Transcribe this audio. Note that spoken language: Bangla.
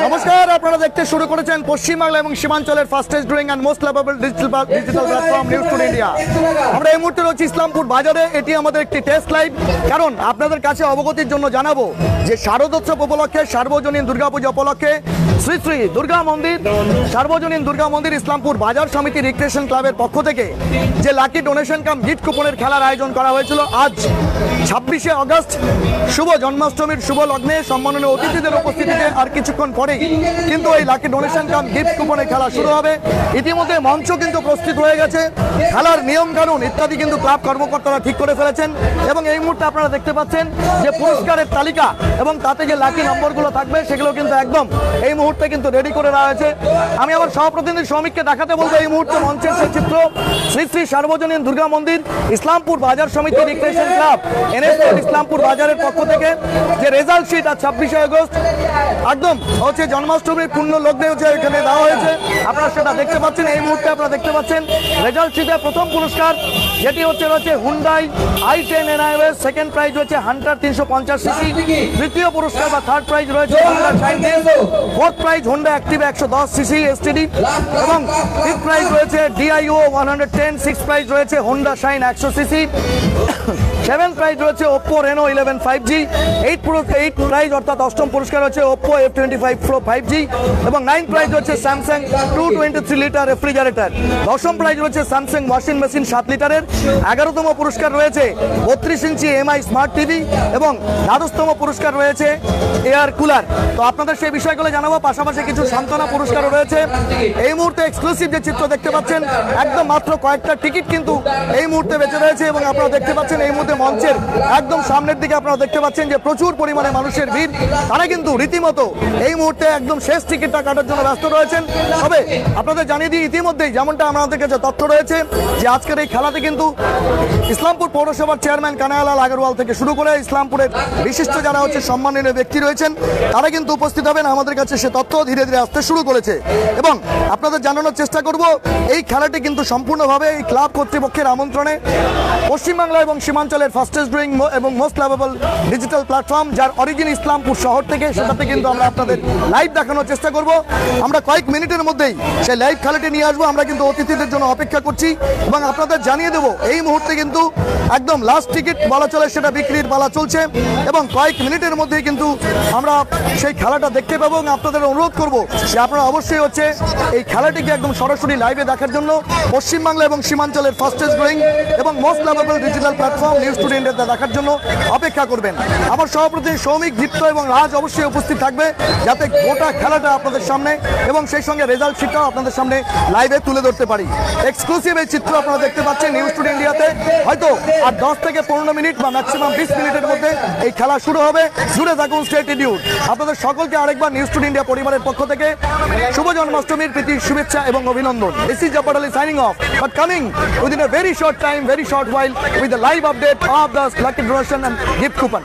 নমস্কার, আপনারা দেখতে শুরু করেছেন পশ্চিমবাংলা এবং সীমাঞ্চলের fastest growing and most lovable digital platform news today India. আমরা এই মুহূর্তে রয়েছি ইসলামপুর বাজারে। এটি আমাদের একটি টেস্ট লাইভ, কারণ আপনাদের কাছে অবগতির জন্য জানাবো যে শারদোৎসব উপলক্ষে, সার্বজনীন দুর্গাপূজা উপলক্ষে শ্রী শ্রী দুর্গা মন্দির, সার্বজনীন দুর্গা মন্দির ইসলামপুর বাজার সমিতি রিক্রিয়েশন ক্লাবের পক্ষ থেকে যে লাকি ডোনেশন কাম গিফট কুপনের খেলার আয়োজন করা হয়েছিল আজ 26শে আগস্ট শুভ জন্মাষ্টমীর শুভ লগ্নে সম্মাননীয় অতিথিদের উপস্থিতিতে আর কিছুক্ষণ পরেই কিন্তু এই লাকি ডোনেশন কাম গিফট কুপনের খেলা শুরু হবে। ইতিমধ্যে মঞ্চ কিন্তু প্রস্তুত হয়ে গেছে, খেলার নিয়ম কানুন ইত্যাদি কিন্তু ক্লাব কর্মকর্তারা ঠিক করে ফেলেছেন এবং এই মুহূর্তে আপনারা দেখতে পাচ্ছেন যে পুরস্কারের তালিকা এবং তাতে যে লাকি নম্বরগুলো থাকবে সেগুলো কিন্তু একদম এই মুহূর্তে কিন্তু রেডি করে দেওয়া হয়েছে। আমি আমার সহপ্রতিনিধি শ্রমিককে দেখাতে বলবো এই মুহূর্তে মঞ্চের সেই চিত্র। শ্রী শ্রী সার্বজনীন দুর্গা মন্দির ইসলামপুর বাজার সমিতি রিক্রিয়েশন ক্লাব এনএসএস ইসলামপুর বাজারের পক্ষ থেকে যে রেজাল্ট শিট আজ 26শে আগস্ট একদম হচ্ছে জন্মাষ্টমীর পূর্ণ লগ্নে হচ্ছে এখানে দেওয়া হয়েছে। আপনারা সেটা দেখতে পাচ্ছেন, এই মুহূর্তে আপনারা দেখতে পাচ্ছেন রেজাল্ট শিটে প্রথম পুরস্কার যেটি রয়েছে Hyundai i10 NIOS, second prize রয়েছে হান্টার 350 সিসি, তৃতীয় পুরস্কার বা থার্ড প্রাইজ রয়েছে Honda Shine, fourth prize Honda Activa 110 CC STD এবং ফিফথ প্রাইজ রয়েছে ডিআইও 110, সিক্স প্রাইজ রয়েছে Honda Shine 100 CC, seventh prize রয়েছে Oppo Reno 11 5G, eight prize অর্থাৎ অষ্টম পুরস্কার রয়েছে ওপ্পো F25 Pro 5G এবং নাইন্থ প্রাইজ রয়েছে স্যামসাং 223 লিটার রেফ্রিজারেটর, দশম প্রাইজ রয়েছে স্যামসাং ওয়াশিং মেশিন 7 লিটারের, 11তম পুরস্কার রয়েছে 32 ইঞ্চি MI স্মার্ট টিভি এবং দ্বাদশতম পুরস্কার রয়েছে এয়ার কুলার। তো আপনাদের সেই বিষয়গুলো জানাবো, পাশাপাশি কিছু সান্ত্বনা পুরস্কারও রয়েছে। এই মুহূর্তে এক্সক্লুসিভ যে চিত্র দেখতে পাচ্ছেন একদম মাত্র কয়েকটা টিকিট কিন্তু এই মুহূর্তে বেঁচে রয়েছে এবং আপনারা দেখতে পাচ্ছেন এই মুহূর্তে মঞ্চের একদম সামনের দিকে আপনারা দেখতে পাচ্ছেন যে প্রচুর পরিমাণে মানুষের ভিড়। তারা কিন্তু রীতিমতো এই মুহূর্তে একদম শেষ টিকিটটা কাটার জন্য ব্যস্ত রয়েছেন। তবে আপনাদের জানিয়ে দিই ইতিমধ্যেই যেমনটা আমাদের কাছে তথ্য রয়েছে যে আজকের এই খেলাতে কিন্তু ইসলামপুর পৌরসভার চেয়ারম্যান কানায়ালাল আগরওয়াল থেকে শুরু করে ইসলামপুরের বিশিষ্ট যারা হচ্ছে সম্মানীয় ব্যক্তি রয়েছেন তারা কিন্তু উপস্থিত হবেন। আমাদের কাছে সে তথ্য ধীরে ধীরে আসতে শুরু করেছে এবং আপনাদের জানানোর চেষ্টা করব এই খেলাটি কিন্তু সম্পূর্ণভাবে এই ক্লাব কর্তৃপক্ষের আমন্ত্রণে পশ্চিমবাংলা এবং সীমাঞ্চলের ফাস্টেস্ট গ্রোয়িং এবং মোস্ট লাভেবল ডিজিটাল প্ল্যাটফর্ম যার অরিজিন ইসলামপুর শহর থেকে, সেটাতে কিন্তু আমরা আপনাদের লাইভ দেখানোর চেষ্টা করব। আমরা কয়েক মিনিটের মধ্যেই সেই লাইভ খেলাটি নিয়ে আসবো। আমরা কিন্তু অতিথিদের জন্য অপেক্ষা করছি এবং আপনাদের জানিয়ে দেবো এই মুহূর্তে কিন্তু একদম লাস্ট টিকিট বলা চলে সেটা বিক্রির পালা চলছে এবং কয়েক মিনিটের মধ্যেই কিন্তু আমরা সেই খেলাটা দেখতে পাবো এবং আপনাদের অনুরোধ করব যে আপনারা অবশ্যই হচ্ছে এই খেলাটিকে একদম সরাসরি লাইভে দেখার জন্য পশ্চিমবাংলা এবং সীমাঞ্চলের ফাস্টেস্ট গ্রোয়িং এবং most lovable digital platform news today ইন্ডিয়াতে দেখার জন্য অপেক্ষা করবেন। আমার সভাপতি সৌমিক, দীপ্ত এবং রাজ অবশ্যই উপস্থিত থাকবে যাতে গোটা খেলাটা আপনাদের সামনে এবং সেই সঙ্গে রেজাল্ট শিটটাও আপনাদের সামনে লাইভে তুলে ধরতে পারি। এক্সক্লুসিভ এই চিত্র আপনারা দেখতে পাচ্ছেন নিউজ টুডে ইন্ডিয়াতে। হয়তো আর 10 থেকে 15 মিনিট বা ম্যাক্সিমাম 20 মিনিটের মধ্যে এই খেলা শুরু হবে। জুড়ে থাকুন, স্টে টিউনড। আপনাদের সকলকে আরেকবার নিউজ টুডে ইন্ডিয়া পরিবারের পক্ষ থেকে শুভ জন্মাষ্টমীর প্রীতি শুভেচ্ছা এবং অভিনন্দন। This is Jabbar Ali signing off, but coming within a very short time, very short while with the live update of the lucky donation and gift coupon.